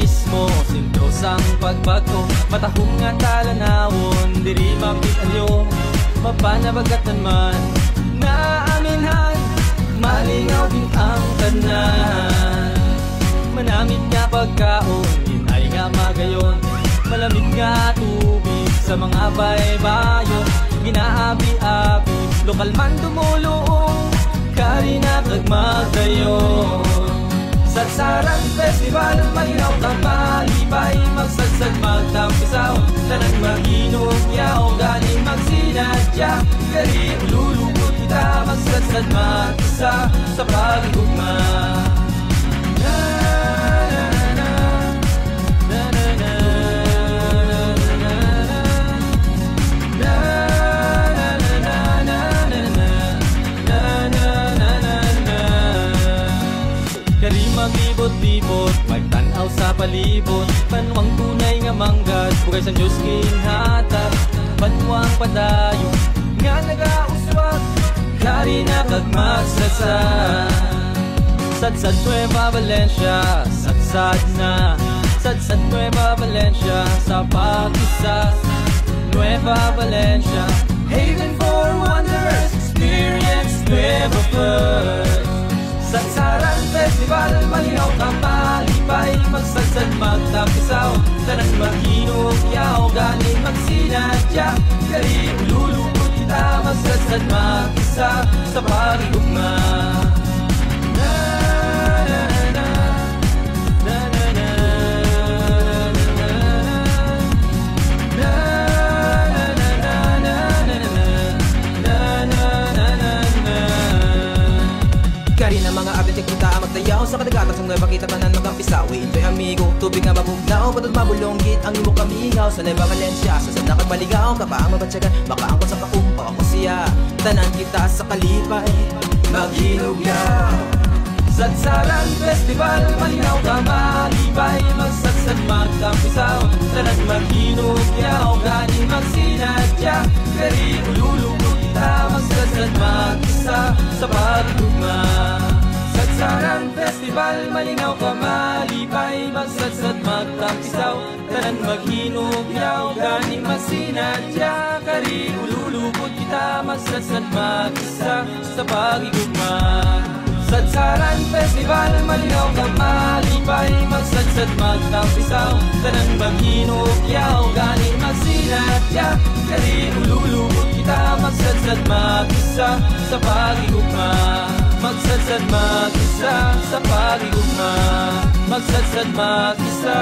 mismo, sintros ang pagbago. Matahong nga talanawon, diri mapitan nyo. Mapanabagat man, naaminhan, malingaw din ang tanan. Manamit nga pagkaon, hinay nga magayon. Malamig nga tubig sa mga baybayon. Ginaabi-abi, lokal man dumulong, kari na kagmagdayon. Satsaran Festival, malinaw kang malibay. Magsadsad magtampisaw, tanang maginog yaw, galing magsinadya. Kari ululugod kita, magsadsad mag-isa sa pag-igugma. Maglibot-libot, magtanaw sa palibot. Panwang tunay nga manggad, bugay sa Diyos kinhatag. Panwang padayon, nga nagauswag, kari na kagmagsasad. Sadsad Nueva Valencia, sadsad na. Sadsad Nueva Valencia, sa pag-isa. Nueva Valencia, haven for wanderers, experience Nueva first. Satsaran Festival, malinaw kang malibay. Magsadsad magtampisaw, tanang maginog yaw, galing magsinadya. Kari ululugod kita, magsadsad mag-isa sa pag-igugma. Sa kadagatan sa Nueva kita tanan magkampisawi. Enjoy amigo, tubig nga mabugnaw, patod mabulonggit ang imo kamigaw. Sa Nueva Valencia, sa sana kagmaligaw, kapaang mabatsyagan, makaangkot sa kaumpa ako siya. Tanan kita sa kalipay, maghinog yaw. Satsaran Festival, malinaw ka malibay. Magsadsad magkampisaw, tanan maghinog yaw, galing magsinadya. Kari ululugod kita, magsadsad mag-isa sa pag-igugma. Satsaran Festival, malinaw ka malibay. Magsadsad magtampisaw, tanan maghinog yaw, galing magsinadya. Kari ululugod kita, magsadsad mag-isa sa pag-igugma. Satsaran Festival, malinaw ka malibay. Magsadsad magtampisaw, tanan maghinog yaw, galing magsinadya. Kari ululugod kita, magsadsad mag-isa sa pag-igugma. Magsadsad mag-isa sa pag-igugma. Magsadsad mag-isa.